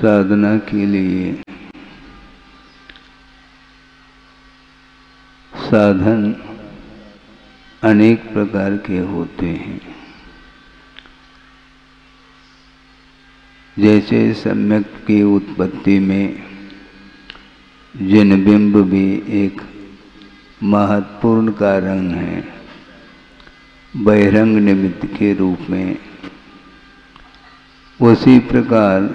साधना के लिए साधन अनेक प्रकार के होते हैं। जैसे सम्यक की उत्पत्ति में जिनबिंब भी एक महत्वपूर्ण कारण है, बहिरंग निमित्त के रूप में, उसी प्रकार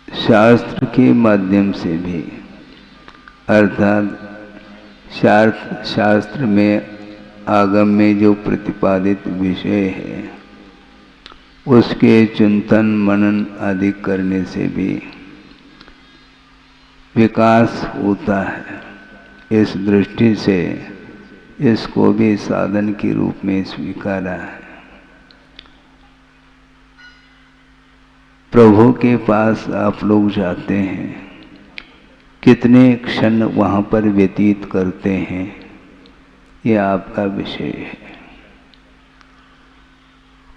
शास्त्र के माध्यम से भी, अर्थात शास्त्र में आगम में जो प्रतिपादित विषय है उसके चिंतन मनन आदि करने से भी विकास होता है। इस दृष्टि से इसको भी साधन के रूप में स्वीकारा है। प्रभु के पास आप लोग जाते हैं, कितने क्षण वहाँ पर व्यतीत करते हैं, ये आपका विषय है।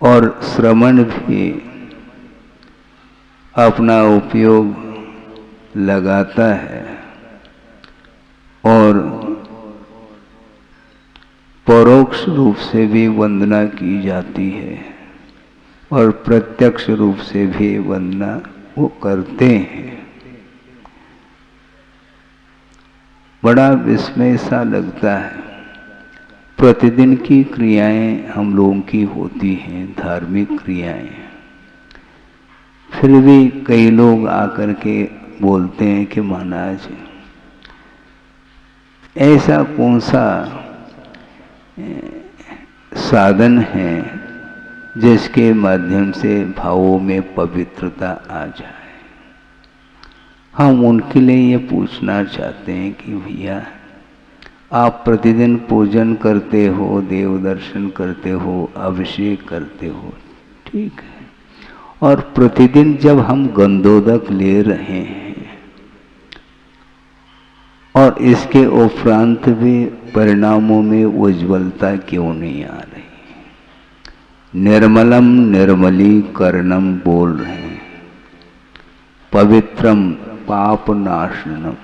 और श्रवण भी अपना उपयोग लगाता है और परोक्ष रूप से भी वंदना की जाती है और प्रत्यक्ष रूप से भी वंदना वो करते हैं। बड़ा विस्मय सा लगता है। प्रतिदिन की क्रियाएं हम लोगों की होती हैं, धार्मिक क्रियाएं, फिर भी कई लोग आकर के बोलते हैं कि महाराज ऐसा कौन सा साधन है जिसके माध्यम से भावों में पवित्रता आ जाए। हम उनके लिए ये पूछना चाहते हैं कि भैया आप प्रतिदिन पूजन करते हो, देव दर्शन करते हो, अभिषेक करते हो, ठीक है, और प्रतिदिन जब हम गंधोदक ले रहे हैं और इसके उपरांत भी परिणामों में उज्ज्वलता क्यों नहीं आ रही? निर्मलम निर्मलीकरणम बोल रहे हैं, पवित्रम पापनाशनम,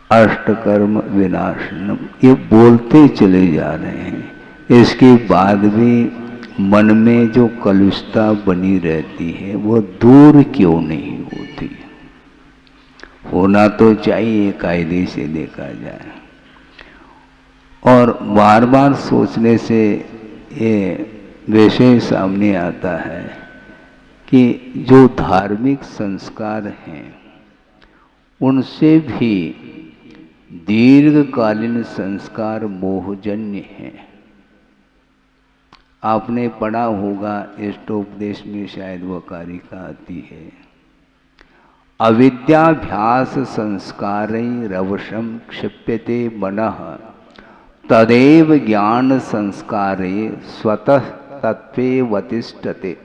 अष्टकर्म विनाशनम, ये बोलते चले जा रहे हैं। इसके बाद भी मन में जो कलुषता बनी रहती है वो दूर क्यों नहीं होती? होना तो चाहिए, कायदे से देखा जाए। और बार बार सोचने से ये विषय सामने आता है कि जो धार्मिक संस्कार हैं उनसे भी दीर्घकालीन संस्कार मोहजन्य हैं। आपने पढ़ा होगा, इष्टोपदेश में शायद वह कारिका आती है, अविद्याभ्यास संस्कारैः रवशं क्षिप्यते मनः तदेव ज्ञान संस्कारे स्वतः तत्त्वेऽवतिष्ठते।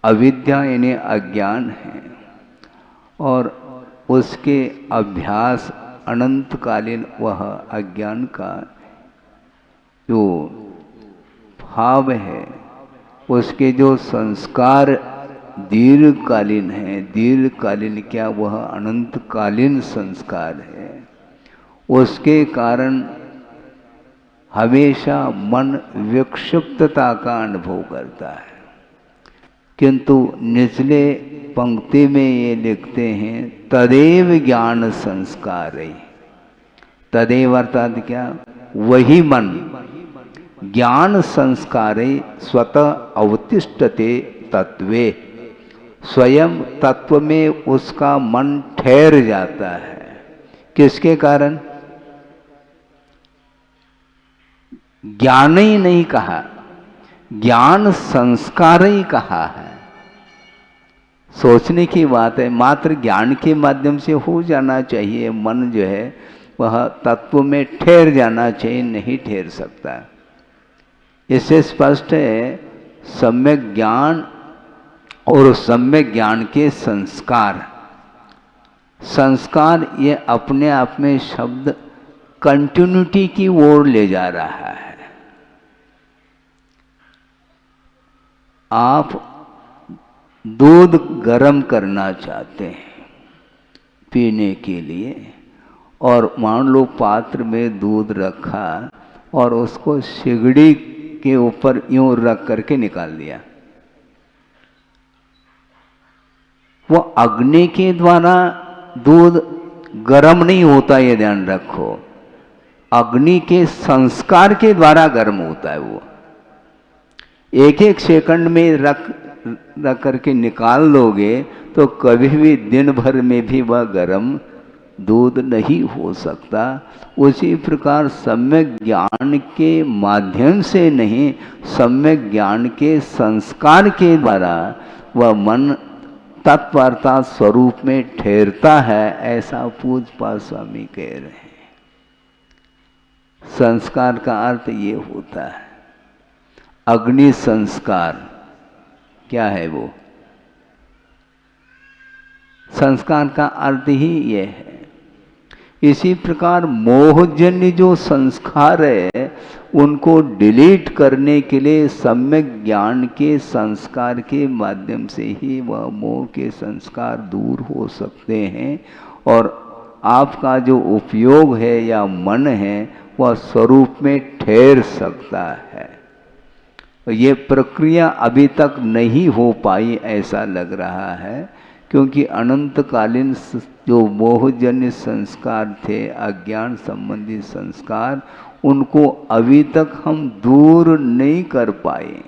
अविद्या यानी अज्ञान है और उसके अभ्यास अनंतकालीन, वह अज्ञान का जो भाव है उसके जो संस्कार दीर्घकालीन है, दीर्घकालीन क्या, वह अनंतकालीन संस्कार है, उसके कारण हमेशा मन विक्षिप्तता का अनुभव करता है। किंतु निचले पंक्ति में ये लिखते हैं तदेव ज्ञान संस्कार है। तदेव अर्थात क्या? वही मन ज्ञान संस्कारे स्वतः अवतिष्ठते तत्वे, स्वयं तत्व में उसका मन ठहर जाता है। किसके कारण? ज्ञान ही नहीं कहा, ज्ञान संस्कार ही कहा है। सोचने की बात है, मात्र ज्ञान के माध्यम से हो जाना चाहिए। मन जो है वह तत्व में ठहर जाना चाहिए, नहीं ठहर सकता। इससे स्पष्ट है सम्यक ज्ञान और सम्यक ज्ञान के संस्कार, संस्कार ये अपने आप में शब्द कंटिन्यूटी की ओर ले जा रहा है। आप दूध गर्म करना चाहते हैं पीने के लिए, और मान लो पात्र में दूध रखा और उसको सिगड़ी के ऊपर यूं रख करके निकाल दिया, वो अग्नि के द्वारा दूध गर्म नहीं होता, ये ध्यान रखो। अग्नि के संस्कार के द्वारा गर्म होता है। वो एक एक सेकंड में रख करके निकाल लोगे तो कभी भी दिन भर में भी वह गर्म दूध नहीं हो सकता। उसी प्रकार सम्यक ज्ञान के माध्यम से नहीं, सम्यक ज्ञान के संस्कार के द्वारा वह मन तत्परता स्वरूप में ठहरता है, ऐसा पूज्यपाद स्वामी कह रहे हैं। संस्कार का अर्थ ये होता है, अग्नि संस्कार क्या है? वो संस्कार का अर्थ ही ये है। इसी प्रकार मोहजन्य जो संस्कार है उनको डिलीट करने के लिए सम्यक ज्ञान के संस्कार के माध्यम से ही वह मोह के संस्कार दूर हो सकते हैं, और आपका जो उपयोग है या मन है वह स्वरूप में ठहर सकता है। ये प्रक्रिया अभी तक नहीं हो पाई ऐसा लग रहा है, क्योंकि अनंतकालीन जो मोहजन्य संस्कार थे, अज्ञान संबंधी संस्कार, उनको अभी तक हम दूर नहीं कर पाए।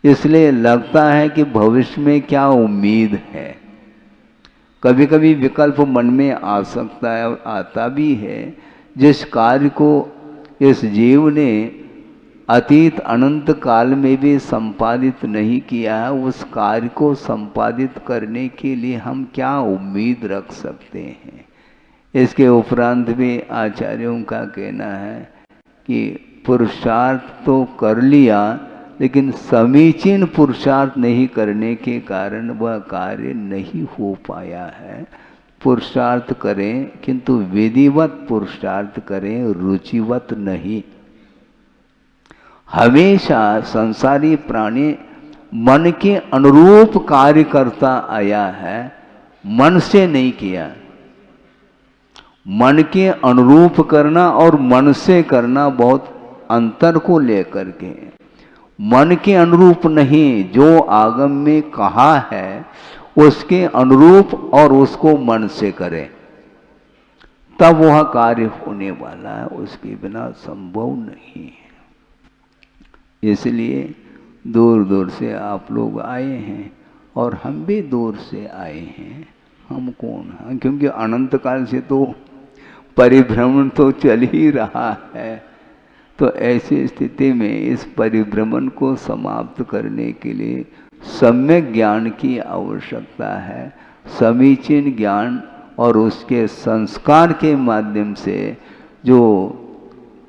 इसलिए लगता है कि भविष्य में क्या उम्मीद है। कभी कभी विकल्प मन में आ सकता है, आता भी है। जिस कार्य को इस जीव ने अतीत अनंत काल में भी संपादित नहीं किया है, उस कार्य को संपादित करने के लिए हम क्या उम्मीद रख सकते हैं। इसके उपरांत भी आचार्यों का कहना है कि पुरुषार्थ तो कर लिया, लेकिन समीचीन पुरुषार्थ नहीं करने के कारण वह कार्य नहीं हो पाया है। पुरुषार्थ करें, किंतु विधिवत पुरुषार्थ करें, रुचिवत नहीं। हमेशा संसारी प्राणी मन के अनुरूप कार्य करता आया है, मन से नहीं किया। मन के अनुरूप करना और मन से करना बहुत अंतर को लेकर के, मन के अनुरूप नहीं, जो आगम में कहा है उसके अनुरूप और उसको मन से करें, तब वह कार्य होने वाला है, उसके बिना संभव नहीं है। इसलिए दूर दूर से आप लोग आए हैं और हम भी दूर से आए हैं। हम कौन हैं? क्योंकि अनंत काल से तो परिभ्रमण तो चल ही रहा है। तो ऐसी स्थिति में इस परिभ्रमण को समाप्त करने के लिए सम्यक ज्ञान की आवश्यकता है। समीचीन ज्ञान और उसके संस्कार के माध्यम से जो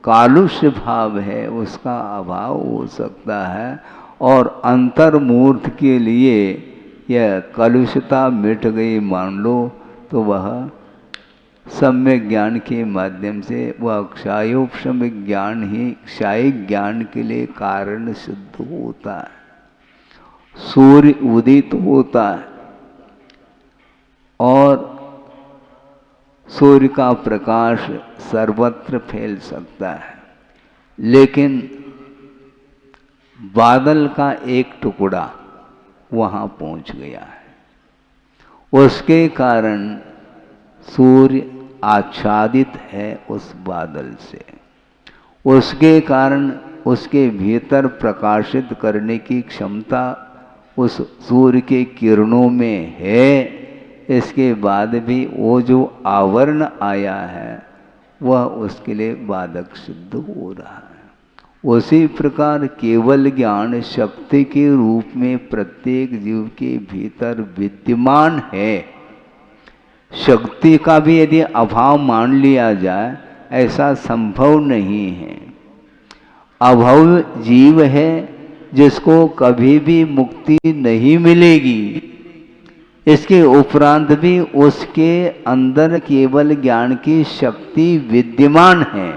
कालुष्य भाव है उसका अभाव हो सकता है, और अंतर्मूर्त के लिए यह कलुषता मिट गई मान लो, तो वह सम्यक ज्ञान के माध्यम से वह क्षायोपशमिक ज्ञान ही क्षायिक ज्ञान के लिए कारण सिद्ध होता है। सूर्य उदित होता है और सूर्य का प्रकाश सर्वत्र फैल सकता है, लेकिन बादल का एक टुकड़ा वहाँ पहुँच गया है, उसके कारण सूर्य आच्छादित है उस बादल से। उसके कारण उसके भीतर प्रकाशित करने की क्षमता उस सूर्य के किरणों में है। इसके बाद भी वो जो आवरण आया है वह उसके लिए बाधक सिद्ध हो रहा है। उसी प्रकार केवल ज्ञान शक्ति के रूप में प्रत्येक जीव के भीतर विद्यमान है। शक्ति का भी यदि अभाव मान लिया जाए, ऐसा संभव नहीं है। अभाव जीव है जिसको कभी भी मुक्ति नहीं मिलेगी। इसके उपरांत भी उसके अंदर केवल ज्ञान की शक्ति विद्यमान है।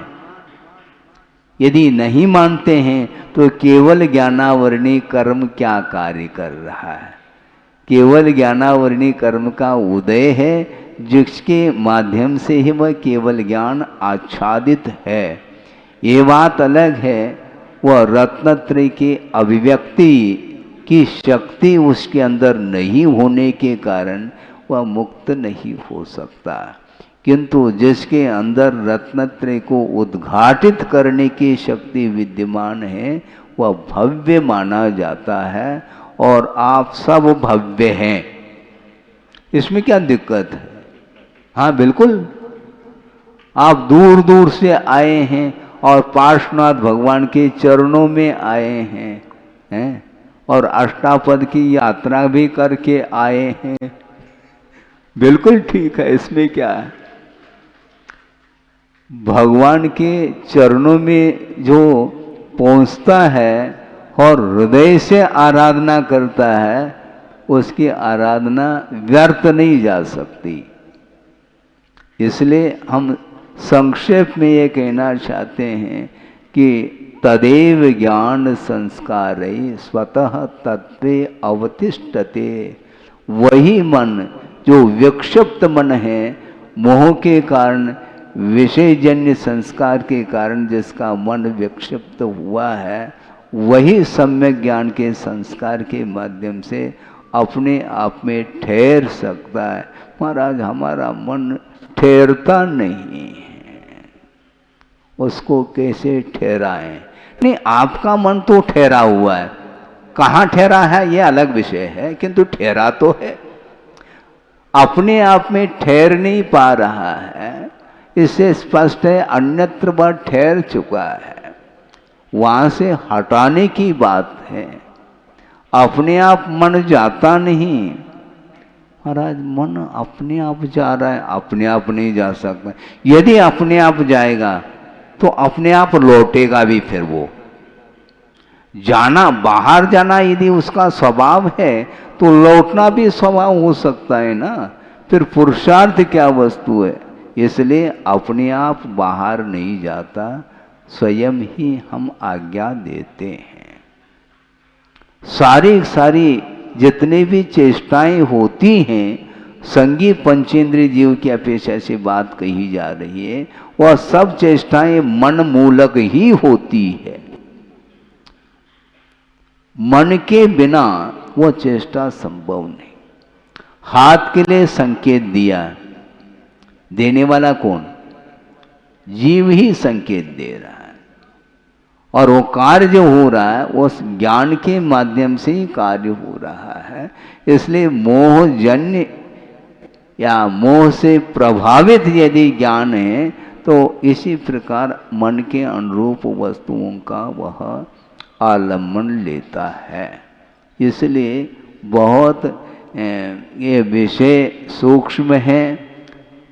यदि नहीं मानते हैं तो केवल ज्ञानावरणी कर्म क्या कार्य कर रहा है? केवल ज्ञानावरणी कर्म का उदय है, जिसके माध्यम से ही वह केवल ज्ञान आच्छादित है। ये बात अलग है, वह रत्नत्रय की अभिव्यक्ति की शक्ति उसके अंदर नहीं होने के कारण वह मुक्त नहीं हो सकता। किंतु जिसके अंदर रत्नत्रय को उद्घाटित करने की शक्ति विद्यमान है, वह भव्य माना जाता है। और आप सब भव्य हैं, इसमें क्या दिक्कत है? हाँ बिल्कुल, आप दूर दूर से आए हैं और पार्श्वनाथ भगवान के चरणों में आए हैं और अष्टापद की यात्रा भी करके आए हैं। बिल्कुल ठीक है, इसमें क्या है? भगवान के चरणों में जो पहुंचता है और हृदय से आराधना करता है, उसकी आराधना व्यर्थ नहीं जा सकती। इसलिए हम संक्षेप में ये कहना चाहते हैं कि तदेव ज्ञान संस्कार स्वतः तत्वे अवतिष्ठते। वही मन जो विक्षिप्त मन है, मोह के कारण, विषयजन्य संस्कार के कारण जिसका मन विक्षिप्त हुआ है, वही सम्यक ज्ञान के संस्कार के माध्यम से अपने आप में ठहर सकता है। महाराज, हमारा मन ठहरता नहीं है, उसको कैसे ठहराएं? नहीं, आपका मन तो ठहरा हुआ है, कहाँ ठहरा है ये अलग विषय है, किंतु ठहरा तो है। अपने आप में ठहर नहीं पा रहा है, इससे स्पष्ट है अन्यत्र वह ठहर चुका है। वहां से हटाने की बात है, अपने आप मन जाता नहीं। महाराज, मन अपने आप जा रहा है, अपने आप नहीं जा सकता। यदि अपने आप जाएगा तो अपने आप लौटेगा भी। फिर वो जाना, बाहर जाना यदि उसका स्वभाव है तो लौटना भी स्वभाव हो सकता है ना। फिर पुरुषार्थ क्या वस्तु है? इसलिए अपने आप बाहर नहीं जाता, स्वयं ही हम आज्ञा देते हैं। सारी जितनी भी चेष्टाएं होती हैं, संगी पंचेंद्रिय जीव की अपेक्षा से बात कही जा रही है, वह सब चेष्टाएं मन मूलक ही होती है। मन के बिना वह चेष्टा संभव नहीं। हाथ के लिए संकेत दिया, देने वाला कौन? जीव ही संकेत दे रहा है। और वो कार्य जो हो रहा है, वो ज्ञान के माध्यम से ही कार्य हो रहा है। इसलिए मोहजन्य या मोह से प्रभावित यदि ज्ञान है, तो इसी प्रकार मन के अनुरूप वस्तुओं का वह आलम्बन लेता है। इसलिए बहुत ये विषय सूक्ष्म है,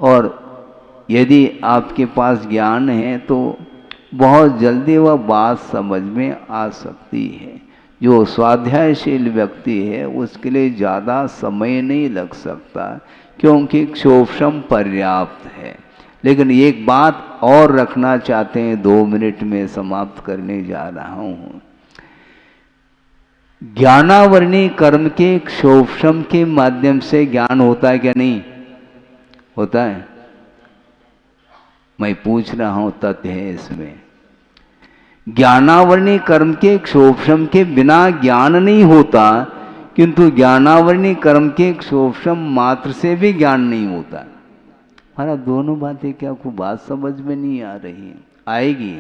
और यदि आपके पास ज्ञान है तो बहुत जल्दी वह बात समझ में आ सकती है। जो स्वाध्यायशील व्यक्ति है उसके लिए ज़्यादा समय नहीं लग सकता, क्योंकि क्षोभशम पर्याप्त है। लेकिन एक बात और रखना चाहते हैं, 2 मिनट में समाप्त करने जा रहा हूँ। ज्ञानावरणी कर्म के क्षोभशम के माध्यम से ज्ञान होता है क्या? नहीं होता है। मैं पूछ रहा हूं, तथ्य है इसमें। ज्ञानावरणी कर्म के क्षोभशम के बिना ज्ञान नहीं होता, किंतु ज्ञानावरणी कर्म के क्षोभशम मात्र से भी ज्ञान नहीं होता। हमारा दोनों बातें क्या आपको बात समझ में नहीं आ रही? आएगी।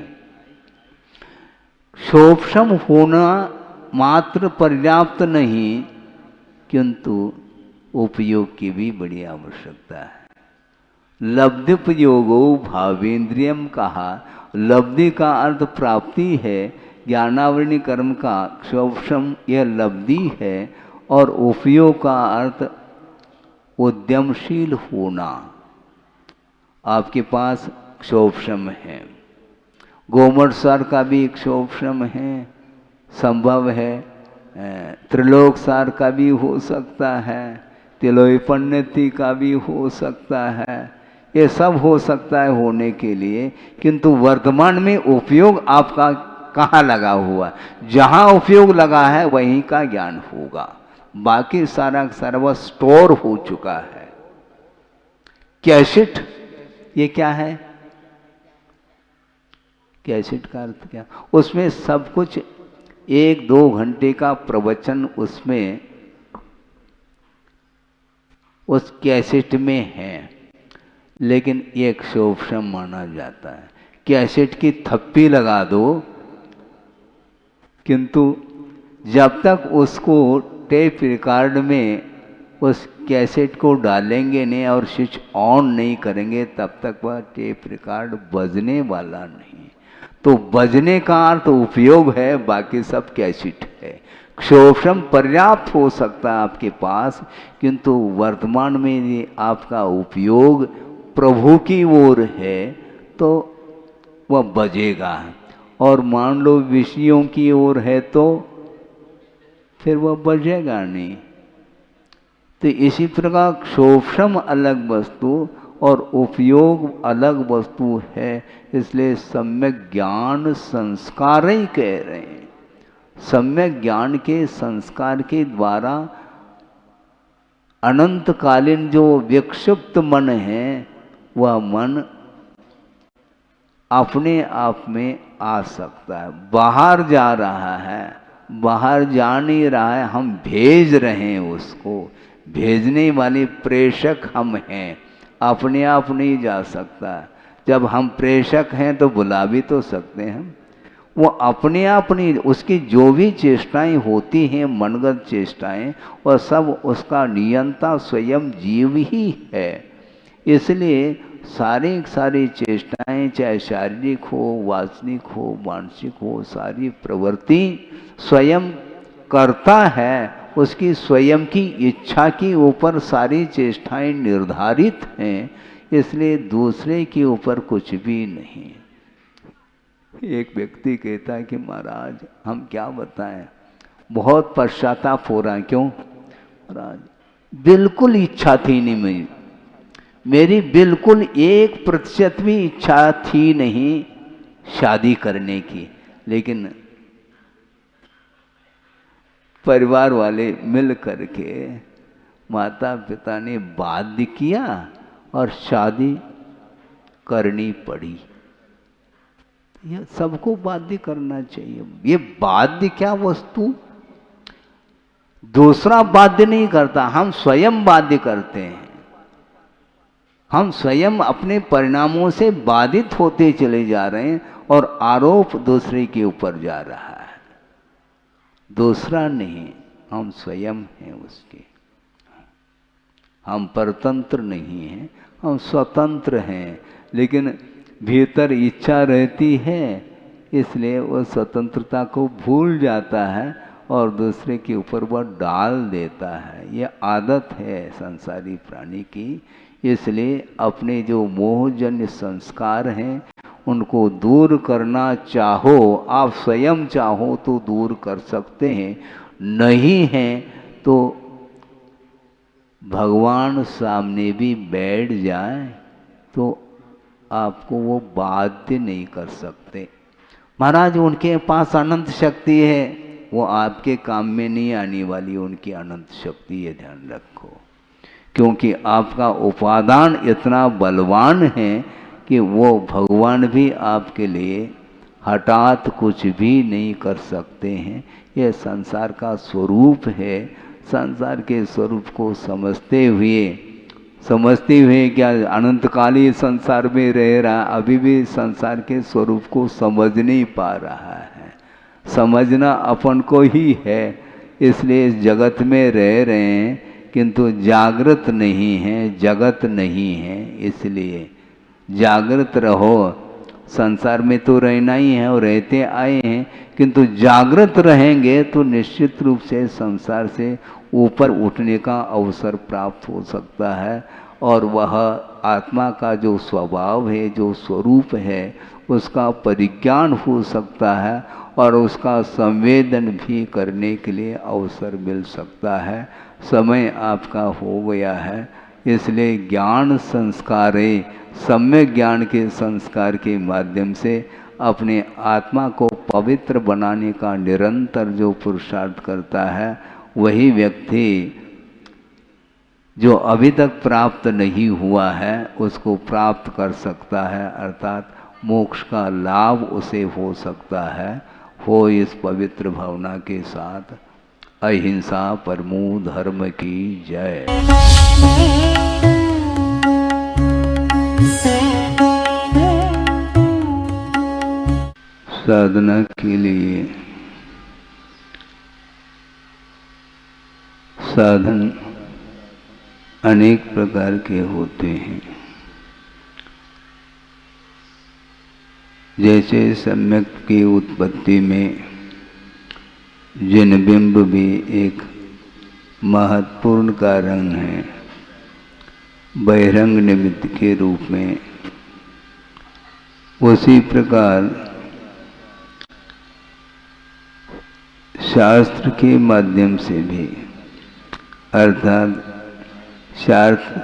क्षोभशम होना मात्र पर्याप्त नहीं, किंतु उपयोग की भी बड़ी आवश्यकता है। लब्धिपयोगो भावेंद्रियम कहा। लब्धि का अर्थ प्राप्ति है, ज्ञानावरणी कर्म का क्षोभशम यह लब्धि है, और उपयोग का अर्थ उद्यमशील होना। आपके पास क्षोभशम है, गोमट सार का भी क्षोभशम है, संभव है त्रिलोक सार का भी हो सकता है, तिलोई पन्नति का भी हो सकता है, ये सब हो सकता है होने के लिए, किंतु वर्तमान में उपयोग आपका कहाँ लगा हुआ, जहाँ उपयोग लगा है वहीं का ज्ञान होगा, बाकी सारा सर्व स्टोर हो चुका है। कैसेट, ये क्या है? कैसेट का अर्थ क्या? उसमें सब कुछ 1-2 घंटे का प्रवचन उसमें उस कैसेट में है, लेकिन ये शोभन माना जाता है। कैसेट की थप्पी लगा दो, किंतु जब तक उसको टेप रिकॉर्ड में उस कैसेट को डालेंगे नहीं और स्विच ऑन नहीं करेंगे, तब तक वह टेप रिकॉर्ड बजने वाला नहीं। तो बजने का अर्थ उपयोग है, बाकी सब कैसेट है। शोषण पर्याप्त हो सकता है आपके पास, किंतु वर्तमान में ये आपका उपयोग प्रभु की ओर है तो वह बजेगा, और मान लो विषयों की ओर है तो फिर वह बजेगा नहीं। तो इसी प्रकार शोषण अलग वस्तु और उपयोग अलग वस्तु है, इसलिए सम्यक ज्ञान संस्कार ही कह रहे हैं। सम्यक ज्ञान के संस्कार के द्वारा अनंतकालीन जो विक्षिप्त मन है वह मन अपने आप में आ सकता है। बाहर जा रहा है, बाहर जा नहीं रहा है, हम भेज रहे हैं उसको, भेजने वाले प्रेषक हम हैं, अपने आप नहीं जा सकता। जब हम प्रेषक हैं तो बुला भी तो सकते हैं हम, वो अपने आप नहीं, उसकी जो भी चेष्टाएं होती हैं मनगत चेष्टाएं, वह सब उसका नियंता स्वयं जीव ही है। इसलिए सारी चेष्टाएं, चाहे शारीरिक हो, वासनिक हो, मानसिक हो, सारी प्रवृत्ति स्वयं करता है, उसकी स्वयं की इच्छा के ऊपर सारी चेष्टाएं निर्धारित हैं, इसलिए दूसरे के ऊपर कुछ भी नहीं। एक व्यक्ति कहता है कि महाराज हम क्या बताएं, बहुत पश्चाताप हो रहा है। क्यों महाराज? बिल्कुल इच्छा थी नहीं मेरी बिल्कुल 1% भी इच्छा थी नहीं शादी करने की, लेकिन परिवार वाले मिल करके माता पिता ने बाध्य किया और शादी करनी पड़ी। ये सबको बाध्य करना चाहिए। ये बाध्य क्या वस्तु, दूसरा बाध्य नहीं करता, हम स्वयं बाध्य करते हैं। हम स्वयं अपने परिणामों से बाधित होते चले जा रहे हैं और आरोप दूसरे के ऊपर जा रहा है। दूसरा नहीं, हम स्वयं हैं उसके। हम परतंत्र नहीं हैं, हम स्वतंत्र हैं, लेकिन भीतर इच्छा रहती है, इसलिए वह स्वतंत्रता को भूल जाता है और दूसरे के ऊपर वह डाल देता है। यह आदत है संसारी प्राणी की। इसलिए अपने जो मोहजन्य संस्कार हैं उनको दूर करना चाहो, आप स्वयं चाहो तो दूर कर सकते हैं, नहीं हैं तो भगवान सामने भी बैठ जाए तो आपको वो बाध्य नहीं कर सकते। महाराज उनके पास अनंत शक्ति है, वो आपके काम में नहीं आने वाली उनकी अनंत शक्ति, ये ध्यान रखो। क्योंकि आपका उपादान इतना बलवान है कि वो भगवान भी आपके लिए हठात कुछ भी नहीं कर सकते हैं। यह संसार का स्वरूप है। संसार के स्वरूप को समझते हुए क्या अनंतकालीन संसार में रह रहा, अभी भी संसार के स्वरूप को समझ नहीं पा रहा है। समझना अपन को ही है, इसलिए इस जगत में रह रहे हैं, किंतु जागृत नहीं है, जगत नहीं है। इसलिए जागृत रहो, संसार में तो रहना ही है और रहते आए हैं, किंतु जागृत रहेंगे तो निश्चित रूप से संसार से ऊपर उठने का अवसर प्राप्त हो सकता है, और वह आत्मा का जो स्वभाव है, जो स्वरूप है, उसका परिज्ञान हो सकता है और उसका संवेदन भी करने के लिए अवसर मिल सकता है। समय आपका हो गया है, इसलिए ज्ञान संस्कारे, सम्यक ज्ञान के संस्कार के माध्यम से अपने आत्मा को पवित्र बनाने का निरंतर जो पुरुषार्थ करता है, वही व्यक्ति जो अभी तक प्राप्त नहीं हुआ है उसको प्राप्त कर सकता है, अर्थात मोक्ष का लाभ उसे हो सकता है। हो इस पवित्र भावना के साथ। अहिंसा परमो धर्म की जय। साधना के लिए साधन अनेक प्रकार के होते हैं। जैसे सम्यक की उत्पत्ति में जिनबिंब भी एक महत्वपूर्ण कारण है, बहिरंग निमित्त के रूप में। उसी प्रकार शास्त्र के माध्यम से भी, अर्थात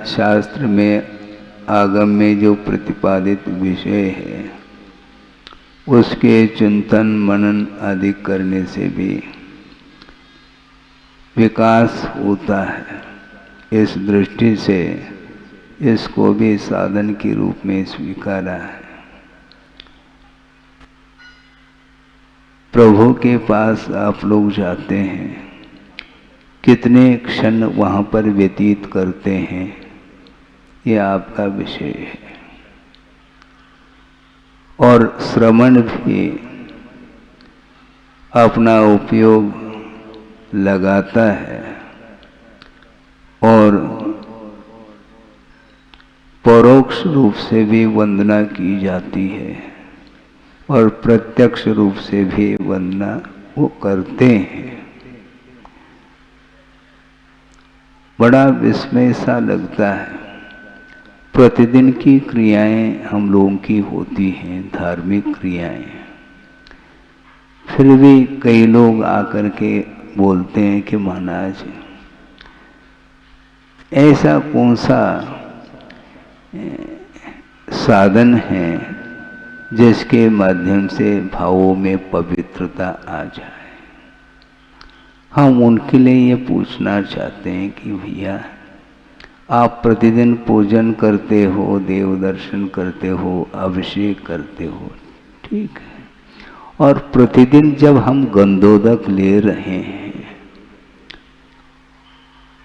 शास्त्र में आगम में जो प्रतिपादित विषय है उसके चिंतन मनन आदि करने से भी विकास होता है। इस दृष्टि से इसको भी साधन के रूप में स्वीकारा है। प्रभु के पास आप लोग जाते हैं, कितने क्षण वहाँ पर व्यतीत करते हैं, ये आपका विषय है। और श्रवण भी अपना उपयोग लगाता है और परोक्ष रूप से भी वंदना की जाती है और प्रत्यक्ष रूप से भी वंदना वो करते हैं। बड़ा विस्मय सा लगता है। प्रतिदिन की क्रियाएं हम लोगों की होती हैं, धार्मिक क्रियाएं, फिर भी कई लोग आकर के बोलते हैं कि महाराज ऐसा कौन सा साधन है जिसके माध्यम से भावों में पवित्रता आ जाए। हम उनके लिए ये पूछना चाहते हैं कि भैया आप प्रतिदिन पूजन करते हो, देव दर्शन करते हो, अभिषेक करते हो, ठीक है, और प्रतिदिन जब हम गंधोदक ले रहे हैं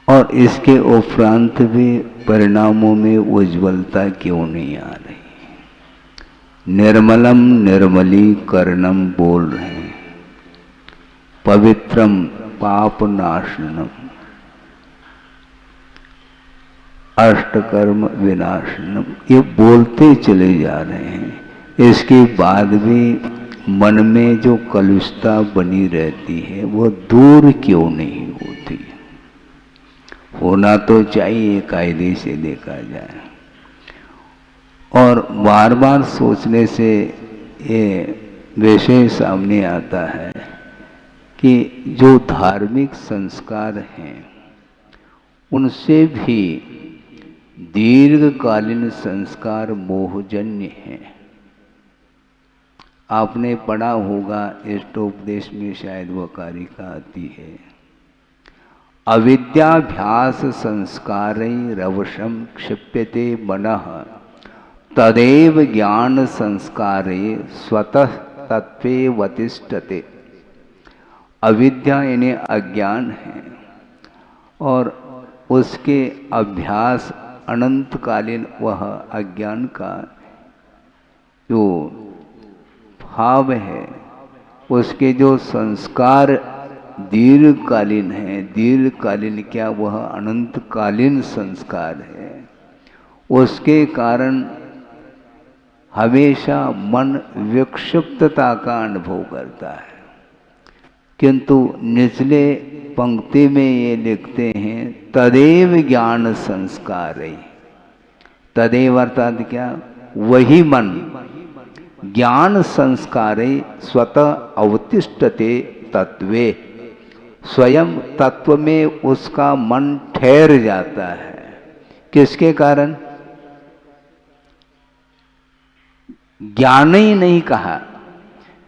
और इसके उपरांत भी परिणामों में उज्ज्वलता क्यों नहीं आ रही? निर्मलम निर्मलीकरणम बोल रहे हैं, पवित्रम पापनाशनम, अष्टकर्म विनाशनम, ये बोलते चले जा रहे हैं। इसके बाद भी मन में जो कलुषता बनी रहती है वो दूर क्यों नहीं होती? होना तो चाहिए, कायदे से देखा जाए। और बार बार सोचने से ये विषय सामने आता है कि जो धार्मिक संस्कार हैं उनसे भी दीर्घकालीन संस्कार मोहजन्य हैं। आपने पढ़ा होगा, इष्टोपदेश में शायद वह कारिका आती है, अविद्याभ्यास संस्कारैरवशं क्षिप्यते मनः तदेव ज्ञान संस्कारे स्वतः तत्त्वेऽवतिष्ठते। अविद्या यानी अज्ञान है और उसके अभ्यास अनंतकालीन, वह अज्ञान का जो भाव है उसके जो संस्कार दीर्घकालीन है, दीर्घकालीन क्या, वह अनंतकालीन संस्कार है। उसके कारण हमेशा मन विक्षिप्तता का अनुभव करता है। किंतु निचले पंक्ति में ये लिखते हैं तदेव ज्ञान संस्कार है। तदेव अर्थात क्या? वही मन ज्ञान संस्कारे स्वतः अवतिष्ठते तत्वे, स्वयं तत्व में उसका मन ठहर जाता है। किसके कारण? ज्ञान ही नहीं कहा,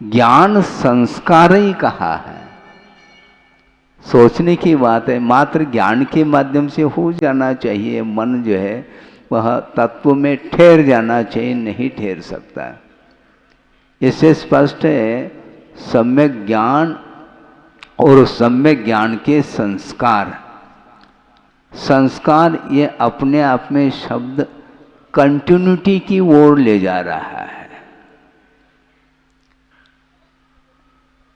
ज्ञान संस्कार ही कहा है। सोचने की बात है, मात्र ज्ञान के माध्यम से हो जाना चाहिए। मन जो है वह तत्व में ठहर जाना चाहिए, नहीं ठहर सकता। इससे स्पष्ट है सम्यक ज्ञान और सम्यक ज्ञान के संस्कार। संस्कार ये अपने आप में शब्द कंटिन्यूटी की ओर ले जा रहा है।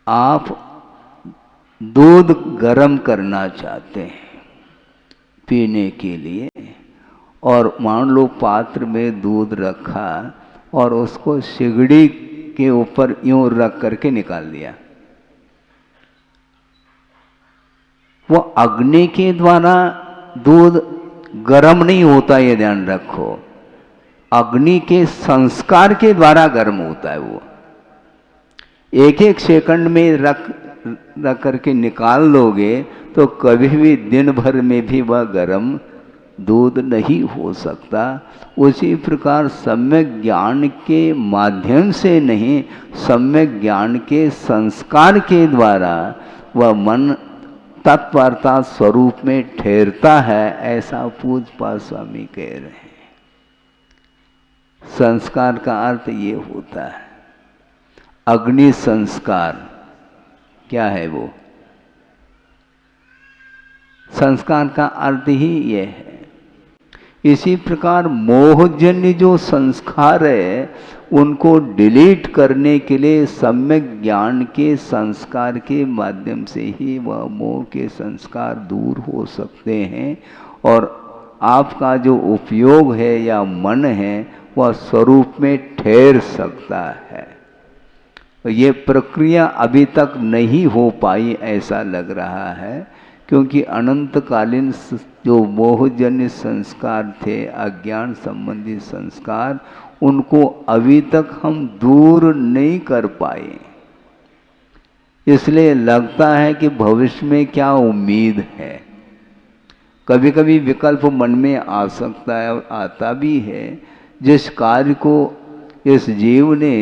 आप दूध गर्म करना चाहते हैं पीने के लिए, और मान लो पात्र में दूध रखा और उसको सिगड़ी के ऊपर यूं रख करके निकाल दिया। वो अग्नि के द्वारा दूध गर्म नहीं होता, ये ध्यान रखो। अग्नि के संस्कार के द्वारा गर्म होता है। वो एक एक सेकंड में रख करके निकाल लोगे तो कभी भी दिन भर में भी वह गर्म दूध नहीं हो सकता। उसी प्रकार सम्यक ज्ञान के माध्यम से नहीं, सम्यक ज्ञान के संस्कार के द्वारा वह मन तत्परता स्वरूप में ठहरता है, ऐसा पूज्यपाद स्वामी कह रहे हैं। संस्कार का अर्थ ये होता है। अग्नि संस्कार क्या है? वो संस्कार का अर्थ ही ये है। इसी प्रकार मोहजन्य जो संस्कार है उनको डिलीट करने के लिए सम्यक ज्ञान के संस्कार के माध्यम से ही वह मोह के संस्कार दूर हो सकते हैं, और आपका जो उपयोग है या मन है वह स्वरूप में ठहर सकता है। ये प्रक्रिया अभी तक नहीं हो पाई ऐसा लग रहा है, क्योंकि अनंतकालीन जो मोहजन्य संस्कार थे, अज्ञान संबंधी संस्कार, उनको अभी तक हम दूर नहीं कर पाए। इसलिए लगता है कि भविष्य में क्या उम्मीद है। कभी कभी विकल्प मन में आ सकता है और आता भी है। जिस कार्य को इस जीव ने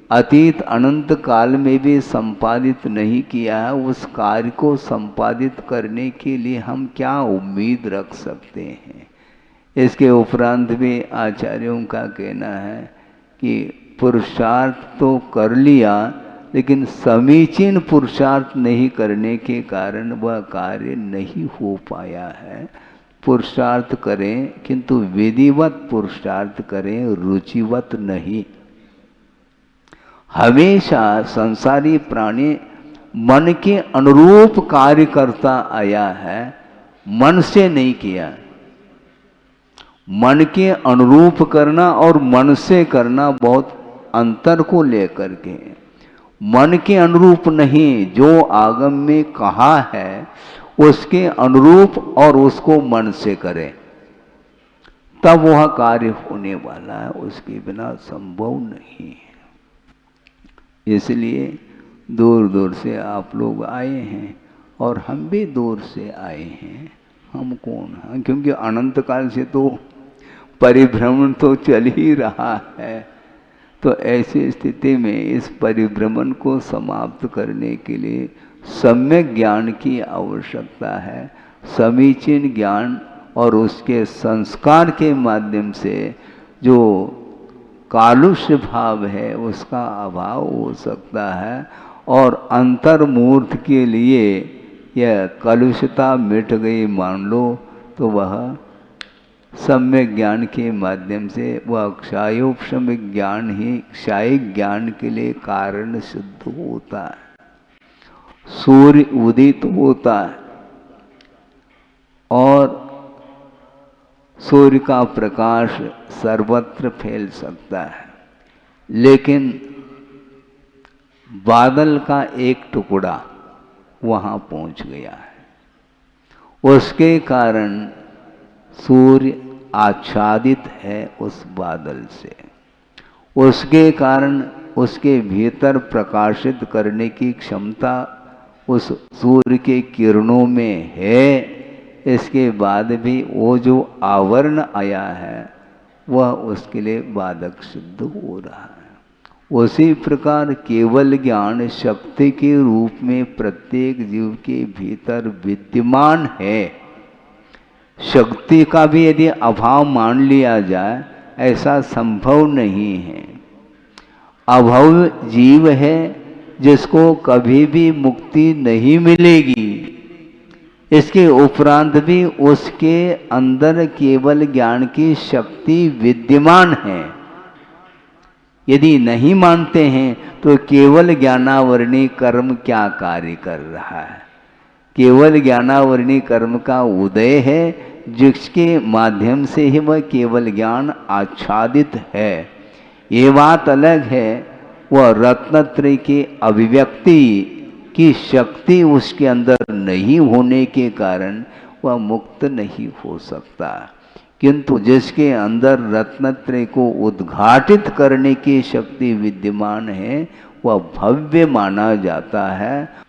अतीत अनंत काल में भी संपादित नहीं किया है, उस कार्य को संपादित करने के लिए हम क्या उम्मीद रख सकते हैं। इसके उपरांत भी आचार्यों का कहना है कि पुरुषार्थ तो कर लिया, लेकिन समीचीन पुरुषार्थ नहीं करने के कारण वह कार्य नहीं हो पाया है। पुरुषार्थ करें, किंतु विधिवत पुरुषार्थ करें, रुचिवत नहीं। हमेशा संसारी प्राणी मन के अनुरूप कार्य करता आया है, मन से नहीं किया। मन के अनुरूप करना और मन से करना बहुत अंतर को लेकर के। मन के अनुरूप नहीं, जो आगम में कहा है उसके अनुरूप और उसको मन से करें, तब वह कार्य होने वाला है, उसके बिना संभव नहीं है। इसलिए दूर दूर से आप लोग आए हैं और हम भी दूर से आए हैं। हम कौन हैं? क्योंकि अनंत काल से तो परिभ्रमण तो चल ही रहा है। तो ऐसी स्थिति में इस परिभ्रमण को समाप्त करने के लिए सम्यक ज्ञान की आवश्यकता है। समीचीन ज्ञान और उसके संस्कार के माध्यम से जो कालुष्य भाव है उसका अभाव हो सकता है, और अंतर्मूर्त के लिए यह कलुषता मिट गई मान लो तो वह सम्यक ज्ञान के माध्यम से वह क्षायोपशमिक ज्ञान ही क्षायिक ज्ञान के लिए कारण सिद्ध होता है। सूर्य उदित होता है और सूर्य का प्रकाश सर्वत्र फैल सकता है, लेकिन बादल का एक टुकड़ा वहाँ पहुँच गया है। उसके कारण सूर्य आच्छादित है उस बादल से। उसके कारण उसके भीतर प्रकाशित करने की क्षमता उस सूर्य के किरणों में है, इसके बाद भी वो जो आवरण आया है वह उसके लिए बाधक सिद्ध हो रहा है। उसी प्रकार केवल ज्ञान शक्ति के रूप में प्रत्येक जीव के भीतर विद्यमान है। शक्ति का भी यदि अभाव मान लिया जाए ऐसा संभव नहीं है। अभव जीव है जिसको कभी भी मुक्ति नहीं मिलेगी। इसके उपरांत भी उसके अंदर केवल ज्ञान की शक्ति विद्यमान है। यदि नहीं मानते हैं तो केवल ज्ञानावरणी कर्म क्या कार्य कर रहा है? केवल ज्ञानावरणी कर्म का उदय है जिसके माध्यम से ही वह केवल ज्ञान आच्छादित है। ये बात अलग है, वह रत्नत्रय की अभिव्यक्ति की शक्ति उसके अंदर नहीं होने के कारण वह मुक्त नहीं हो सकता। किंतु जिसके अंदर रत्नत्रय को उद्घाटित करने की शक्ति विद्यमान है वह भव्य माना जाता है।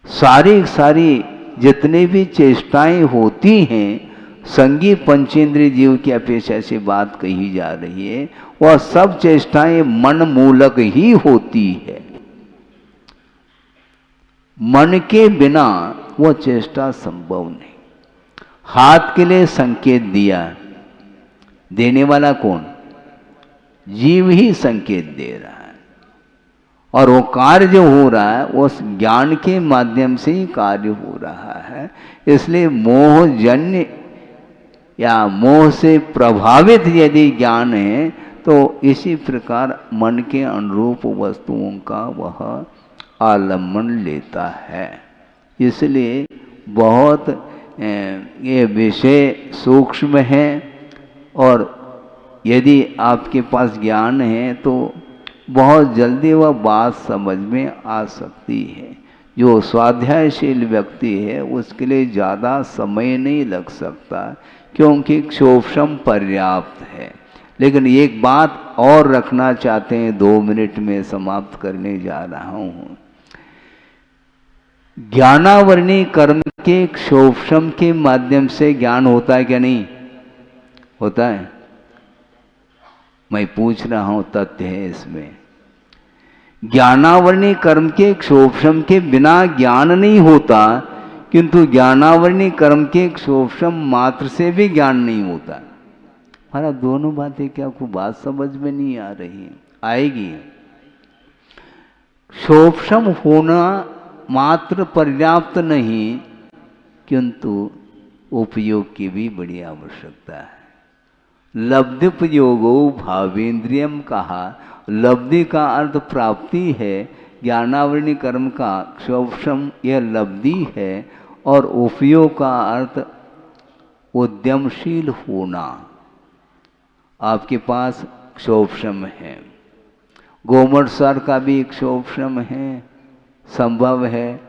सारी जितनी भी चेष्टाएं होती हैं संगी पंचेंद्रिय जीव की अपेक्षा से बात कही जा रही है, वह सब चेष्टाएं मन मूलक ही होती है। मन के बिना वह चेष्टा संभव नहीं। हाथ के लिए संकेत दिया, देने वाला कौन? जीव ही संकेत दे रहा है और वो कार्य जो हो रहा है उस ज्ञान के माध्यम से ही कार्य हो रहा है। इसलिए मोहजन्य या मोह से प्रभावित यदि ज्ञान है तो इसी प्रकार मन के अनुरूप वस्तुओं का वह आलम्बन लेता है। इसलिए बहुत ये विषय सूक्ष्म है और यदि आपके पास ज्ञान है तो बहुत जल्दी वह बात समझ में आ सकती है। जो स्वाध्यायशील व्यक्ति है उसके लिए ज़्यादा समय नहीं लग सकता क्योंकि क्षोभशम पर्याप्त है। लेकिन एक बात और रखना चाहते हैं, 2 मिनट में समाप्त करने जा रहा हूँ। ज्ञानावरणी कर्म के क्षोभशम के माध्यम से ज्ञान होता है क्या? नहीं होता है। मैं पूछ रहा हूं, तथ्य है इसमें। ज्ञानावरणी कर्म के क्षोभशम के बिना ज्ञान नहीं होता, किंतु ज्ञानावरणी कर्म के क्षोभशम मात्र से भी ज्ञान नहीं होता। हमारा दोनों बातें क्या आपको बात समझ में नहीं आ रही? आएगी। क्षोभशम होना मात्र पर्याप्त नहीं, किंतु उपयोग की भी बड़ी आवश्यकता है। लब्धिपयोगो भावेंद्रियम कहा। लब्धि का अर्थ प्राप्ति है, ज्ञानावरणी कर्म का क्षोभशम यह लब्धि है और उपयोग का अर्थ उद्यमशील होना। आपके पास क्षोभशम है, गोमट सार का भी क्षोभशम है, संभव है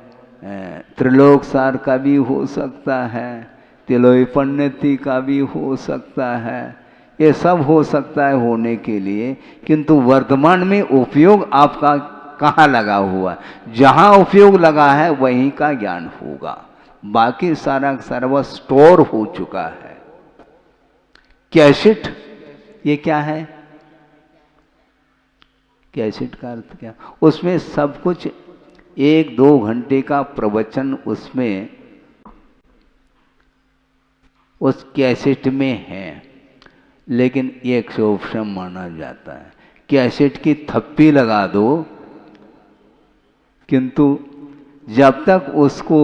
त्रिलोक सार का भी हो सकता है, तिलोपन्नति का भी हो सकता है, ये सब हो सकता है होने के लिए। किंतु वर्तमान में उपयोग आपका कहाँ लगा हुआ? जहाँ उपयोग लगा है वहीं का ज्ञान होगा, बाकी सारा सर्व स्टोर हो चुका है। कैसेट, ये क्या है? कैसेट का अर्थ क्या? उसमें सब कुछ 1-2 घंटे का प्रवचन उसमें उस कैसेट में है, लेकिन ये क्षोभशम माना जाता है। कैसेट की थप्पी लगा दो, किंतु जब तक उसको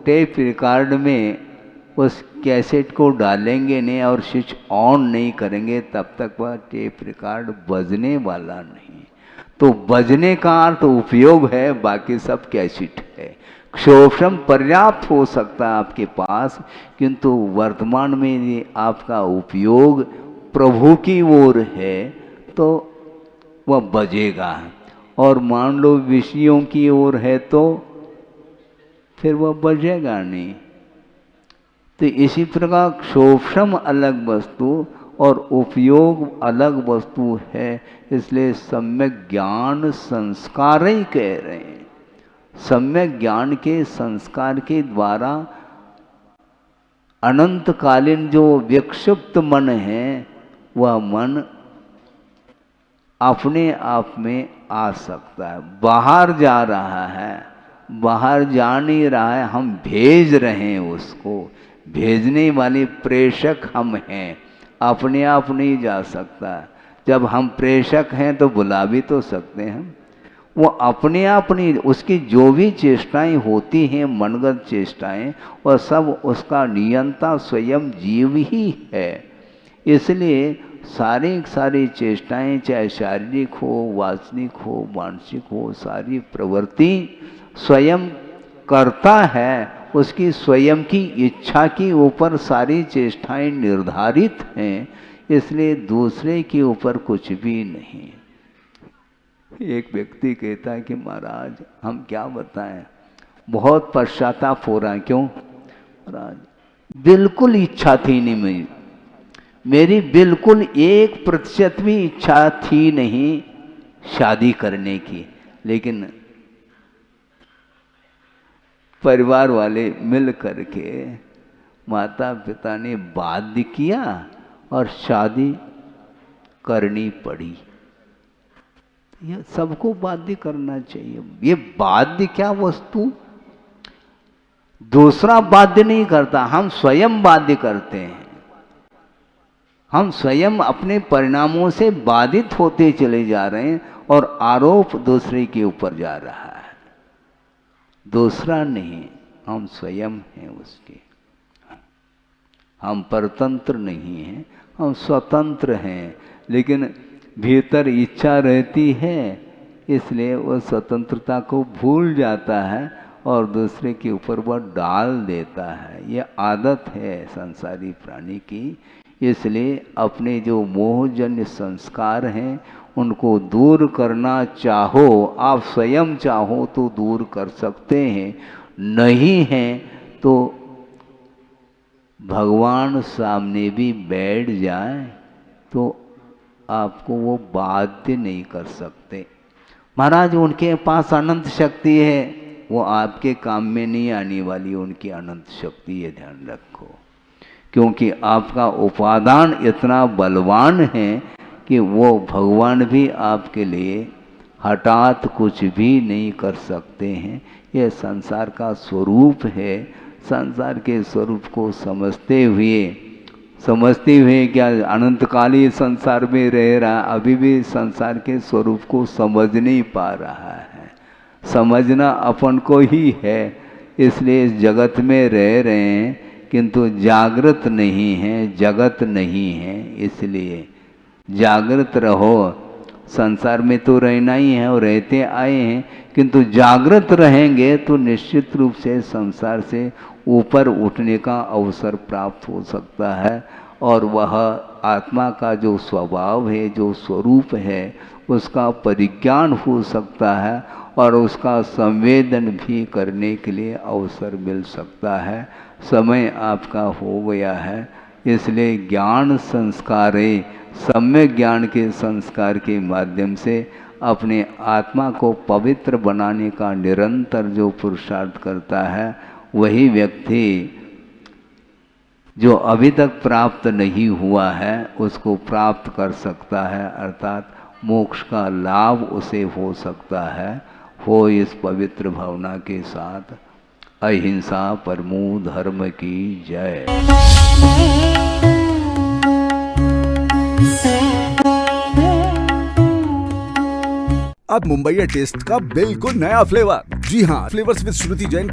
टेप रिकॉर्ड में उस कैसेट को डालेंगे नहीं और स्विच ऑन नहीं करेंगे तब तक वह टेप रिकॉर्ड बजने वाला नहीं। तो बजने का अर्थ उपयोग है, बाकी सब कैसेट है। क्षोभशम पर्याप्त हो सकता है आपके पास, किंतु वर्तमान में ये आपका उपयोग प्रभु की ओर है तो वह बजेगा, और मान लो विषयों की ओर है तो फिर वह बजेगा नहीं। तो इसी प्रकार क्षोभशम अलग वस्तु और उपयोग अलग वस्तु है। इसलिए सम्यक ज्ञान संस्कार ही कह रहे हैं। सम्यक ज्ञान के संस्कार के द्वारा अनंतकालीन जो विक्षिप्त मन है, वह मन अपने आप में आ सकता है। बाहर जा रहा है, बाहर जा नहीं रहा है, हम भेज रहे हैं उसको। भेजने वाले प्रेषक हम हैं, अपने आप नहीं जा सकता। जब हम प्रेषक हैं तो बुला भी तो सकते हैं। वो अपने आप नहीं, उसकी जो भी चेष्टाएं होती हैं, मनगत चेष्टाएं, वह सब उसका नियंता स्वयं जीव ही है। इसलिए सारी चेष्टाएं, चाहे शारीरिक हो, वासनिक हो, मानसिक हो, सारी प्रवृत्ति स्वयं करता है। उसकी स्वयं की इच्छा के ऊपर सारी चेष्टाएं निर्धारित हैं, इसलिए दूसरे के ऊपर कुछ भी नहीं। एक व्यक्ति कहता है कि महाराज हम क्या बताएं, बहुत पश्चाताप हो रहा है। क्यों महाराज? बिल्कुल इच्छा थी नहीं मेरी, बिल्कुल 1% भी इच्छा थी नहीं शादी करने की, लेकिन परिवार वाले मिल करके माता पिता ने बाध्य किया और शादी करनी पड़ी। यह सबको बाध्य करना चाहिए। ये बाध्य क्या वस्तु? दूसरा बाध्य नहीं करता, हम स्वयं बाध्य करते हैं। हम स्वयं अपने परिणामों से बाधित होते चले जा रहे हैं और आरोप दूसरे के ऊपर जा रहा है। दूसरा नहीं, हम स्वयं हैं उसके। हम परतंत्र नहीं हैं, हम स्वतंत्र हैं, लेकिन भीतर इच्छा रहती है, इसलिए वह स्वतंत्रता को भूल जाता है और दूसरे के ऊपर वह डाल देता है। यह आदत है संसारी प्राणी की। इसलिए अपने जो मोहजन्य संस्कार हैं उनको दूर करना चाहो, आप स्वयं चाहो तो दूर कर सकते हैं, नहीं हैं तो भगवान सामने भी बैठ जाए तो आपको वो बाध्य नहीं कर सकते। महाराज उनके पास अनंत शक्ति है, वो आपके काम में नहीं आने वाली उनकी अनंत शक्ति, ये ध्यान रखो। क्योंकि आपका उपादान इतना बलवान है कि वो भगवान भी आपके लिए हठात कुछ भी नहीं कर सकते हैं। यह संसार का स्वरूप है। संसार के स्वरूप को समझते हुए क्या अनंतकालीन संसार में रह रहा, अभी भी संसार के स्वरूप को समझ नहीं पा रहा है। समझना अपन को ही है, इसलिए इस जगत में रह रहे हैं किंतु जागृत नहीं है, जगत नहीं है। इसलिए जागृत रहो। संसार में तो रहना ही है और रहते आए हैं, किंतु जागृत रहेंगे तो निश्चित रूप से संसार से ऊपर उठने का अवसर प्राप्त हो सकता है और वह आत्मा का जो स्वभाव है, जो स्वरूप है, उसका परिज्ञान हो सकता है और उसका संवेदन भी करने के लिए अवसर मिल सकता है। समय आपका हो गया है, इसलिए ज्ञान संस्कारे, सम्यक ज्ञान के संस्कार के माध्यम से अपने आत्मा को पवित्र बनाने का निरंतर जो पुरुषार्थ करता है, वही व्यक्ति जो अभी तक प्राप्त नहीं हुआ है उसको प्राप्त कर सकता है, अर्थात मोक्ष का लाभ उसे हो सकता है। हो इस पवित्र भावना के साथ। अहिंसा परमो धर्म की जय। अब मुंबई टेस्ट का बिल्कुल नया फ्लेवर। जी हाँ, फ्लेवर्स विद श्रुति जैन